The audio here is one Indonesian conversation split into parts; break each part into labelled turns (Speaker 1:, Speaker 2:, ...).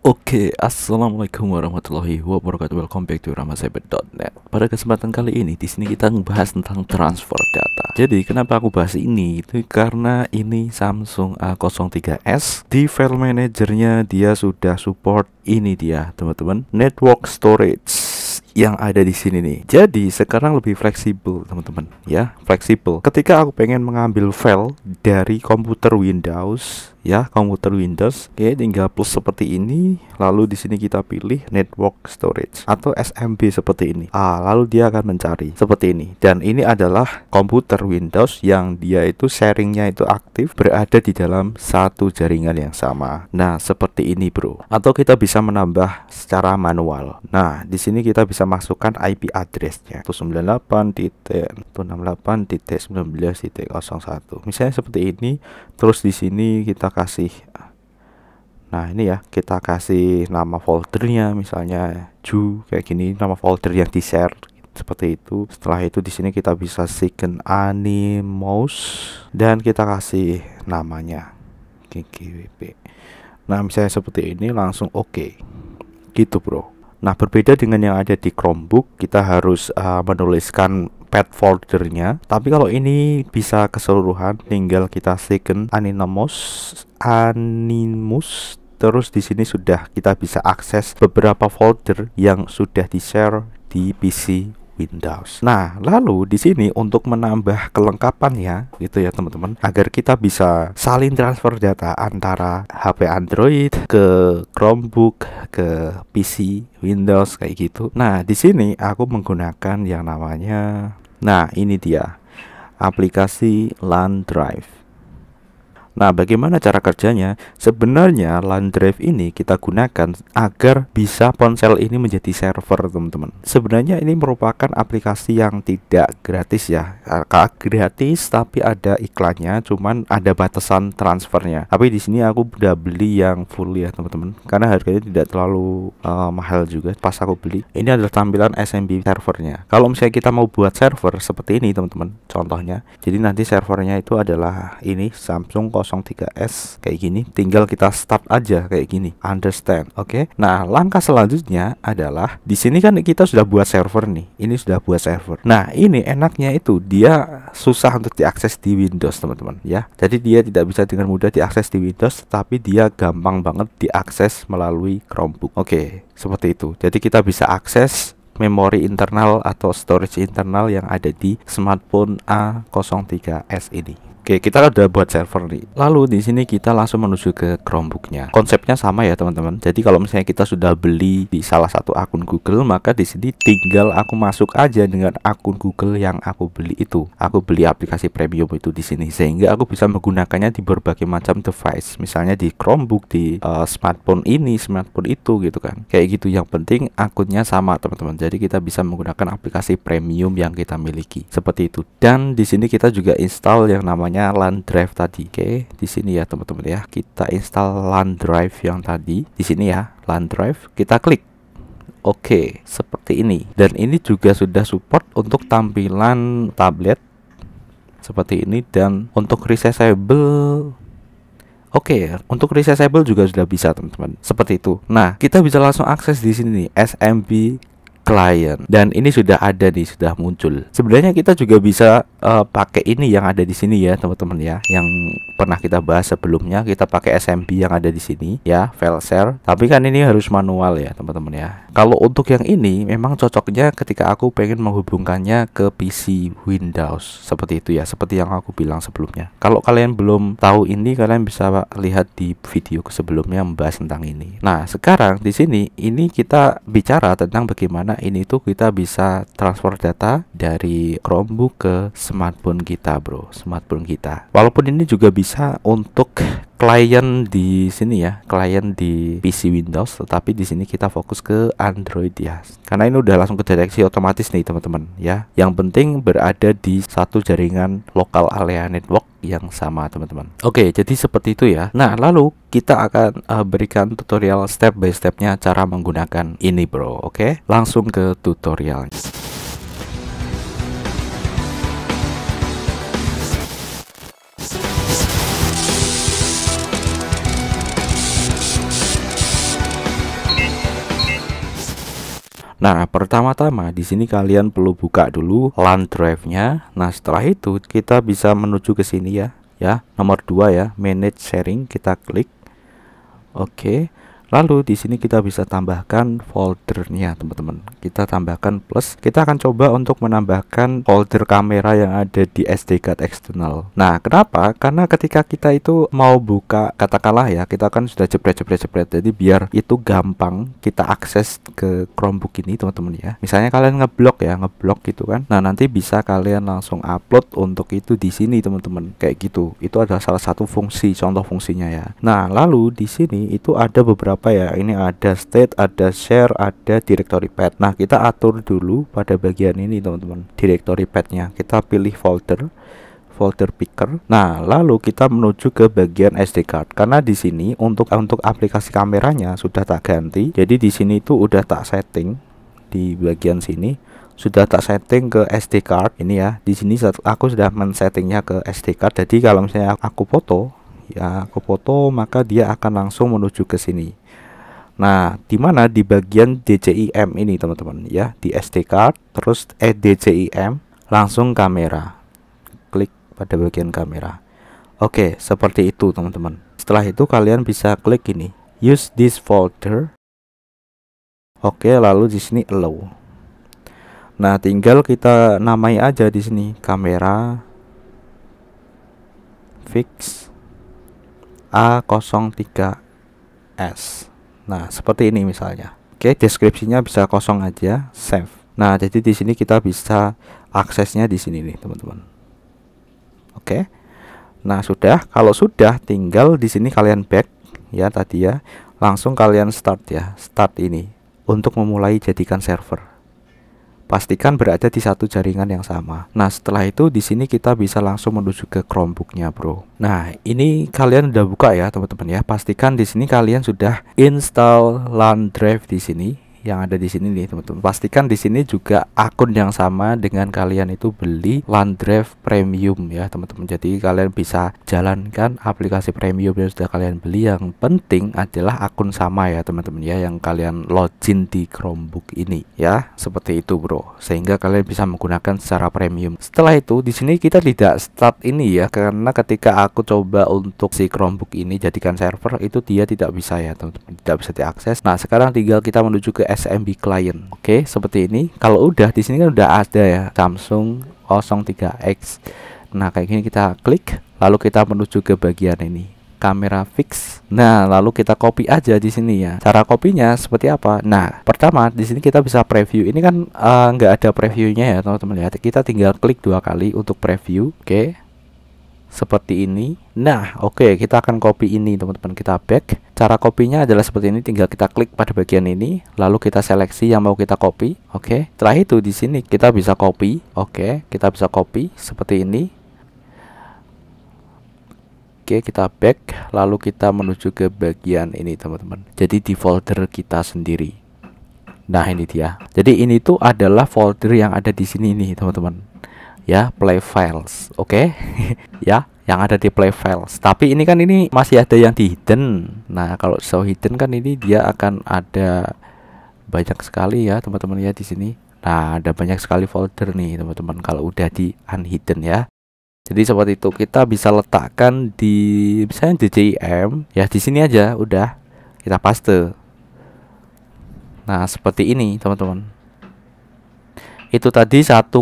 Speaker 1: Oke, assalamualaikum warahmatullahi wabarakatuh. Welcome back to ramacyber.net. Pada kesempatan kali ini, di sini kita ngebahas tentang transfer data. Jadi, kenapa aku bahas ini? Itu karena ini Samsung A03s. Di file manajernya dia sudah support ini dia, teman-teman, network storage yang ada di sini nih. Jadi sekarang lebih fleksibel, teman-teman, ya, fleksibel. Ketika aku pengen mengambil file dari komputer Windows, ya, komputer Windows, oke, tinggal plus seperti ini. Lalu di sini kita pilih network storage atau SMB seperti ini. Lalu dia akan mencari seperti ini. Dan ini adalah komputer Windows yang dia itu sharingnya itu aktif, berada di dalam satu jaringan yang sama. Nah, seperti ini, bro. Atau kita bisa menambah secara manual. Nah, di sini kita bisa masukkan IP addressnya 198.168.19.01. Misalnya seperti ini. Terus di sini kita kasih, nah ini ya, kita kasih nama foldernya, misalnya Ju kayak gini, nama folder yang di share seperti itu. Setelah itu di sini kita bisa second Animos dan kita kasih namanya GGWP. Nah, misalnya seperti ini, langsung oke. Gitu, bro. Nah, berbeda dengan yang ada di Chromebook, kita harus menuliskan path foldernya. Tapi kalau ini bisa keseluruhan, tinggal kita second Animus. Terus di sini sudah kita bisa akses beberapa folder yang sudah di-share di PC Windows. Nah, lalu di sini untuk menambah kelengkapannya gitu ya, teman-teman, agar kita bisa saling transfer data antara HP Android ke Chromebook ke PC Windows kayak gitu. Nah, di sini aku menggunakan yang namanya, nah ini dia, aplikasi LAN Drive. Nah, bagaimana cara kerjanya? Sebenarnya LAN Drive ini kita gunakan agar bisa ponsel ini menjadi server, teman-teman. Sebenarnya ini merupakan aplikasi yang tidak gratis ya. Gratis tapi ada iklannya, cuman ada batasan transfernya. Tapi di sini aku udah beli yang full ya, teman-teman. Karena harganya tidak terlalu mahal juga pas aku beli. Ini adalah tampilan SMB servernya. Kalau misalnya kita mau buat server seperti ini, teman-teman, contohnya. Jadi nanti servernya itu adalah ini Samsung 03s kayak gini, tinggal kita start aja kayak gini, understand, oke? Nah, langkah selanjutnya adalah di sini kan kita sudah buat server nih, ini sudah buat server. Nah, ini enaknya itu dia susah untuk diakses di Windows, teman-teman, ya. Jadi dia tidak bisa dengan mudah diakses di Windows, tapi dia gampang banget diakses melalui Chromebook. Oke, seperti itu. Jadi kita bisa akses memori internal atau storage internal yang ada di smartphone A03s ini. Oke, kita udah buat server nih. Lalu di sini kita langsung menuju ke Chromebooknya. Konsepnya sama ya, teman-teman. Jadi kalau misalnya kita sudah beli di salah satu akun Google, maka di sini tinggal aku masuk aja dengan akun Google yang aku beli itu. Aku beli aplikasi premium itu di sini, sehingga aku bisa menggunakannya di berbagai macam device. Misalnya di Chromebook, di smartphone ini, smartphone itu gitu kan. Kayak gitu. Yang penting akunnya sama, teman-teman. Jadi kita bisa menggunakan aplikasi premium yang kita miliki. Seperti itu. Dan di sini kita juga install yang namanya LAN Drive tadi. Oke, di sini ya, teman-teman ya. Kita install LAN Drive yang tadi. Di sini ya, LAN Drive. Kita klik. Oke, seperti ini. Dan ini juga sudah support untuk tampilan tablet seperti ini, dan untuk resizable. Oke, untuk resizable juga sudah bisa, teman-teman. Seperti itu. Nah, kita bisa langsung akses di sini nih, SMB client, dan ini sudah ada nih, sudah muncul. Sebenarnya kita juga bisa pakai ini yang ada di sini ya, teman-teman ya, yang pernah kita bahas sebelumnya. Kita pakai SMB yang ada di sini ya, file share. Tapi kan ini harus manual ya, teman-teman ya. Kalau untuk yang ini memang cocoknya ketika aku pengen menghubungkannya ke PC Windows seperti itu ya, seperti yang aku bilang sebelumnya. Kalau kalian belum tahu ini, kalian bisa lihat di video sebelumnya membahas tentang ini. Nah, sekarang di sini ini kita bicara tentang bagaimana ini tuh kita bisa transfer data dari Chromebook ke smartphone kita, bro, smartphone kita. Walaupun ini juga bisa untuk klien di sini ya, klien di PC Windows, tetapi di sini kita fokus ke Android ya. Karena ini udah langsung kedeteksi otomatis nih, teman-teman ya. Yang penting berada di satu jaringan lokal area network yang sama, teman-teman. Oke, jadi seperti itu ya. Nah, lalu kita akan berikan tutorial step by stepnya cara menggunakan ini, bro. Oke, langsung ke tutorialnya. Nah, pertama-tama di sini kalian perlu buka dulu LAN drive-nya. Nah, setelah itu kita bisa menuju ke sini ya. Ya, nomor 2 ya, manage sharing, kita klik. Oke. Lalu di sini kita bisa tambahkan foldernya, teman-teman. Kita tambahkan plus. Kita akan coba untuk menambahkan folder kamera yang ada di SD card eksternal. Nah, kenapa? Karena ketika kita itu mau buka, katakanlah ya, kita kan sudah jepret. Jadi biar itu gampang kita akses ke Chromebook ini, teman-teman ya. Misalnya kalian ngeblok gitu kan. Nah, nanti bisa kalian langsung upload untuk itu di sini, teman-teman. Kayak gitu. Itu adalah salah satu fungsi, contoh fungsinya ya. Nah, lalu di sini itu ada beberapa ya, ini ada state, ada share, ada directory path. Nah, kita atur dulu pada bagian ini, teman-teman, directory path-nya. Kita pilih folder picker. Nah, lalu kita menuju ke bagian SD card. Karena di sini untuk aplikasi kameranya sudah tak ganti. Jadi di sini itu udah tak setting di bagian sini. Sudah tak setting ke SD card ini ya. Di sini aku sudah men-settingnya ke SD card. Jadi kalau misalnya aku foto, maka dia akan langsung menuju ke sini. Nah, dimana di bagian DCIM ini, teman-teman ya, di SD card, terus DCIM, langsung kamera. Klik pada bagian kamera. Oke, seperti itu, teman-teman. Setelah itu kalian bisa klik ini, use this folder. Oke, lalu di sini allow. Nah, tinggal kita namai aja di sini, kamera fix A03S. Nah, seperti ini misalnya. Oke, deskripsinya bisa kosong aja, save. Nah, jadi di sini kita bisa aksesnya di sini nih, teman-teman. Oke. Nah, sudah. Kalau sudah, tinggal di sini kalian back ya tadi ya. Langsung kalian start ya. Start ini untuk memulai jadikan server. Pastikan berada di satu jaringan yang sama. Nah, setelah itu di sini kita bisa langsung menuju ke Chromebook-nya, bro. Nah, ini kalian udah buka ya, teman-teman ya. Pastikan di sini kalian sudah install LAN drive di sini yang ada di sini nih, teman-teman. Pastikan di sini juga akun yang sama dengan kalian itu beli LAN drive premium ya, teman-teman. Jadi kalian bisa jalankan aplikasi premium yang sudah kalian beli. Yang penting adalah akun sama ya, teman-teman ya, yang kalian login di Chromebook ini ya. Seperti itu, bro. Sehingga kalian bisa menggunakan secara premium. Setelah itu di sini kita tidak start ini ya, karena ketika aku coba untuk si Chromebook ini jadikan server, itu dia tidak bisa ya, teman-teman. Tidak bisa diakses. Nah, sekarang tinggal kita menuju ke SMB client. Oke, seperti ini. Kalau udah di sini kan udah ada ya Samsung 03X. Nah, kayak gini kita klik, lalu kita menuju ke bagian ini, kamera fix. Nah, lalu kita copy aja di sini ya. Cara kopinya seperti apa? Nah, pertama di sini kita bisa preview. Ini kan nggak ada previewnya ya, teman-teman ya. Kita tinggal klik 2 kali untuk preview. Oke. Seperti ini. Nah, oke, kita akan copy ini, teman-teman. Kita back. Cara kopinya adalah seperti ini. Tinggal kita klik pada bagian ini, lalu kita seleksi yang mau kita copy. Oke. Setelah itu di sini kita bisa copy. Oke, kita bisa copy seperti ini. Oke, kita back, lalu kita menuju ke bagian ini, teman-teman. Jadi di folder kita sendiri. Nah, ini dia. Jadi ini tuh adalah folder yang ada di sini nih, teman-teman. Ya, play files. Oke. Ya, yang ada di play files. Tapi ini kan ini masih ada yang di hidden. Nah, kalau show hidden kan ini dia akan ada banyak sekali ya, teman-teman ya di sini. Nah, ada banyak sekali folder nih, teman-teman, kalau udah di unhidden ya. Jadi seperti itu, kita bisa letakkan di misalnya DCIM ya, di sini aja udah kita paste. Nah, seperti ini, teman-teman. Itu tadi 1,29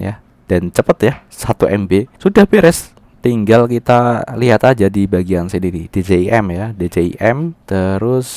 Speaker 1: ya, dan cepet ya, 1 MB sudah beres. Tinggal kita lihat aja di bagian sini DCIM ya, DCIM. Terus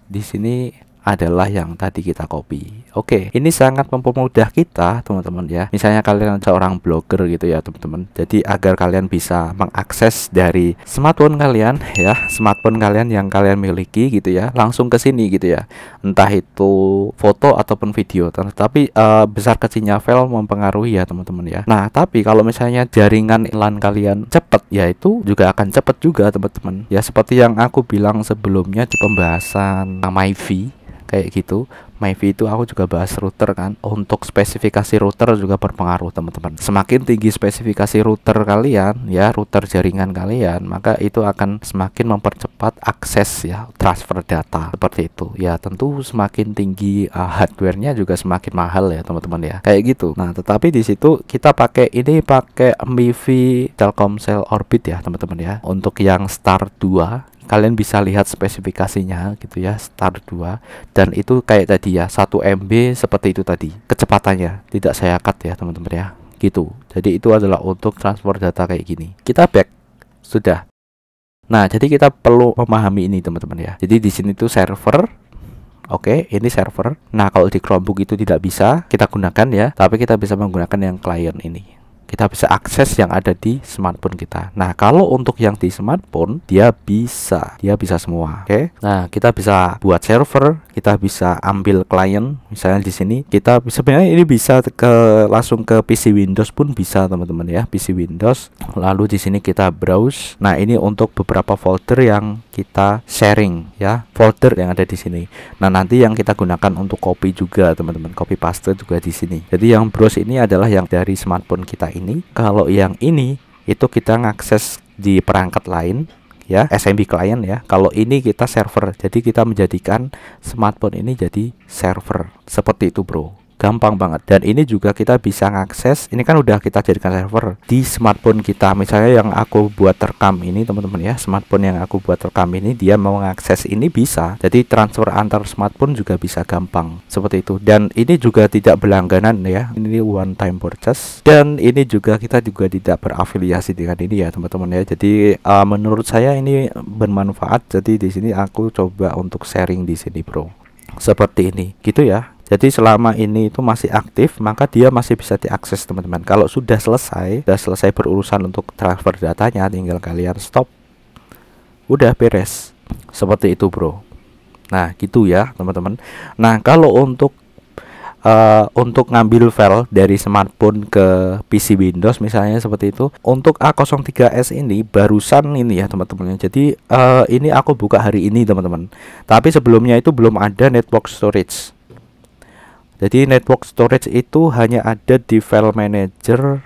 Speaker 1: di sini adalah yang tadi kita copy. Oke, ini sangat mempermudah kita, teman-teman ya. Misalnya kalian seorang blogger gitu ya, teman-teman. Jadi agar kalian bisa mengakses dari smartphone kalian ya, smartphone kalian yang kalian miliki gitu ya, langsung ke sini gitu ya. Entah itu foto ataupun video. Tapi besar kecilnya file mempengaruhi ya, teman-teman ya. Nah, tapi kalau misalnya jaringan LAN kalian cepet, ya itu juga akan cepet juga, teman-teman. Ya seperti yang aku bilang sebelumnya di pembahasan MiFi. kayak gitu. Maybe itu aku juga bahas router kan. Untuk spesifikasi router juga berpengaruh teman-teman. Semakin tinggi spesifikasi router kalian ya, router jaringan kalian, maka itu akan semakin mempercepat akses ya, transfer data seperti itu. Ya tentu semakin tinggi hardware-nya juga semakin mahal ya teman-teman ya. Kayak gitu. Nah, tetapi di situ kita pakai MIFI Telkomsel Orbit ya teman-teman ya. Untuk yang Star 2 kalian bisa lihat spesifikasinya gitu ya, Star 2, dan itu kayak tadi ya, 1 MB seperti itu tadi kecepatannya, tidak saya cut ya teman-teman ya, gitu. Jadi itu adalah untuk transfer data kayak gini. Kita back sudah. Nah, jadi kita perlu memahami ini teman-teman ya. Jadi di sini tuh server. Oke, ini server. Nah, kalau di Chromebook itu tidak bisa kita gunakan ya, tapi kita bisa menggunakan yang client ini. Kita bisa akses yang ada di smartphone kita. Nah, kalau untuk yang di smartphone dia bisa semua. Oke. Nah, kita bisa buat server, kita bisa ambil client. Misalnya di sini kita sebenarnya ini bisa langsung ke PC Windows pun bisa teman-teman ya, PC Windows. Lalu di sini kita browse. Nah, ini untuk beberapa folder yang kita sharing ya, folder yang ada di sini. Nah, nanti yang kita gunakan untuk copy juga teman-teman, copy paste juga di sini. Jadi yang browse ini adalah yang dari smartphone kita ini. Kalau yang ini itu kita ngakses di perangkat lain ya, SMB client ya. Kalau ini kita server. Jadi kita menjadikan smartphone ini jadi server. Seperti itu, bro. Gampang banget. Dan ini juga kita bisa ngakses. Ini kan udah kita jadikan server di smartphone kita. Misalnya yang aku buat rekam ini teman-teman ya, smartphone yang aku buat rekam ini, dia mau ngakses ini bisa. Jadi transfer antar smartphone juga bisa gampang seperti itu. Dan ini juga tidak berlangganan ya. Ini one time purchase. Dan ini juga kita juga tidak berafiliasi dengan ini ya teman-teman ya. Jadi menurut saya ini bermanfaat. Jadi di sini aku coba untuk sharing di sini, bro. Seperti ini gitu ya. Jadi selama ini itu masih aktif, maka dia masih bisa diakses teman-teman. Kalau sudah selesai berurusan untuk transfer datanya, tinggal kalian stop. Udah beres. Seperti itu, bro. Nah, gitu ya teman-teman. Nah, kalau untuk ngambil file dari smartphone ke PC Windows misalnya seperti itu, untuk A03s ini barusan ini ya teman-teman. Jadi ini aku buka hari ini teman-teman. Tapi sebelumnya itu belum ada network storage. Jadi network storage itu hanya ada di file manager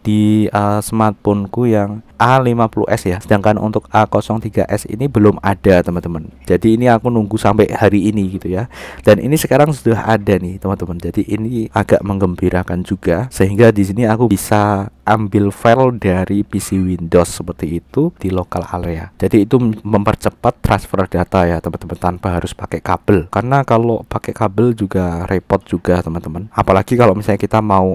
Speaker 1: di smartphoneku yang A50s ya. Sedangkan untuk A03s ini belum ada teman-teman. Jadi ini aku nunggu sampai hari ini gitu ya. Dan ini sekarang sudah ada nih teman-teman. Jadi ini agak menggembirakan juga, sehingga di sini aku bisa ambil file dari PC Windows seperti itu di local area. Jadi itu mempercepat transfer data ya teman-teman, tanpa harus pakai kabel. Karena kalau pakai kabel juga repot juga teman-teman. Apalagi kalau misalnya kita mau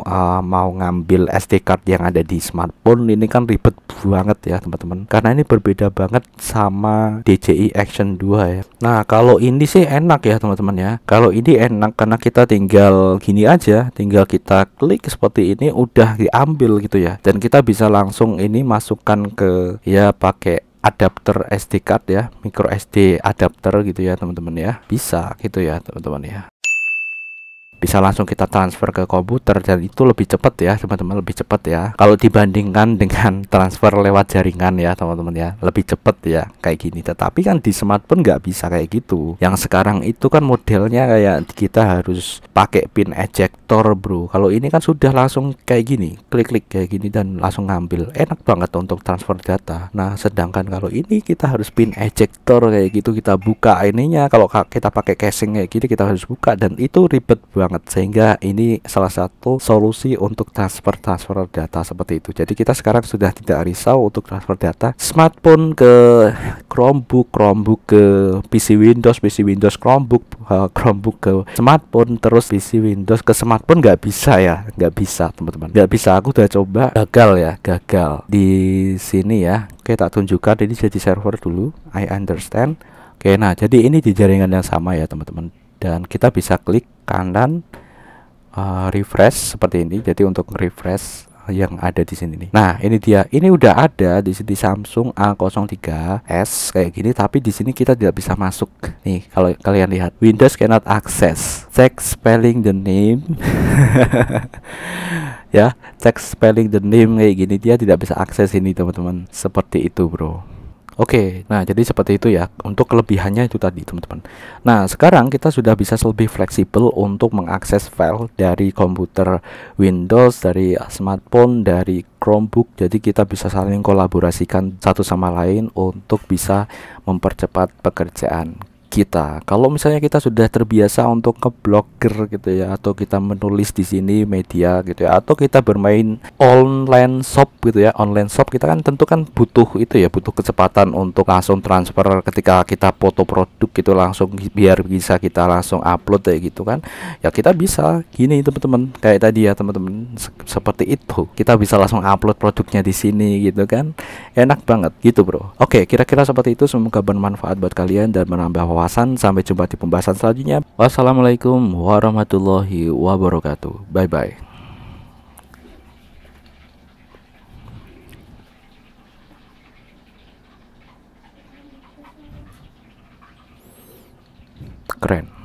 Speaker 1: ngambil SD card yang ada di smartphone, ini kan ribet banget ya teman-teman. Karena ini berbeda banget sama DJI Action 2 ya. Nah, kalau ini sih enak ya teman-teman ya. Kalau ini enak karena kita tinggal gini aja, tinggal kita klik seperti ini udah diambil gitu ya. Dan kita bisa langsung ini masukkan ke ya pakai adapter SD card ya, micro SD adapter gitu ya teman-teman ya. Bisa gitu ya teman-teman ya. Bisa langsung kita transfer ke komputer dan itu lebih cepat ya teman-teman, lebih cepat ya kalau dibandingkan dengan transfer lewat jaringan ya teman-teman ya, lebih cepat ya kayak gini. Tetapi kan di smartphone nggak bisa kayak gitu. Yang sekarang itu kan modelnya kayak kita harus pakai pin ejector, bro. Kalau ini kan sudah langsung kayak gini, klik-klik kayak gini dan langsung ngambil, enak banget untuk transfer data. Nah, sedangkan kalau ini kita harus pin ejector kayak gitu, kita buka ininya. Kalau kita pakai casing kayak gini kita harus buka dan itu ribet banget. Sehingga ini salah satu solusi untuk transfer data seperti itu. Jadi kita sekarang sudah tidak risau untuk transfer data smartphone ke Chromebook ke PC Windows Chromebook ke smartphone, terus PC Windows ke smartphone. Nggak bisa ya, nggak bisa teman-teman, nggak bisa. Aku udah coba, gagal di sini ya. Oke, tak tunjukkan ini jadi server dulu. I understand. Oke, nah jadi ini di jaringan yang sama ya teman-teman. Dan kita bisa klik kanan refresh seperti ini. Jadi untuk refresh yang ada di sini nih. Nah, ini dia. Ini udah ada di sini Samsung A03s kayak gini, tapi di sini kita tidak bisa masuk. Nih, kalau kalian lihat, Windows cannot access. Check spelling the name. Ya, check spelling the name kayak gini, dia tidak bisa akses ini teman-teman. Seperti itu, bro. Oke, nah jadi seperti itu ya. Untuk kelebihannya itu tadi teman-teman. Nah sekarang kita sudah bisa lebih fleksibel untuk mengakses file dari komputer Windows, dari smartphone, dari Chromebook. Jadi kita bisa saling kolaborasikan satu sama lain untuk bisa mempercepat pekerjaan kita. Kalau misalnya kita sudah terbiasa untuk ngeblogger gitu ya, atau kita menulis di sini media gitu ya, atau kita bermain online shop gitu ya, online shop kita kan tentu kan butuh itu ya, butuh kecepatan untuk langsung transfer ketika kita foto produk gitu langsung biar bisa kita langsung upload kayak gitu kan. Ya kita bisa gini teman-teman, kayak tadi ya teman-teman, seperti itu. Kita bisa langsung upload produknya di sini gitu kan. Enak banget gitu bro. Oke, kira-kira seperti itu. Semoga bermanfaat buat kalian dan menambah wawasan. Sampai jumpa di pembahasan selanjutnya. Wassalamualaikum warahmatullahi wabarakatuh. Bye bye. Keren.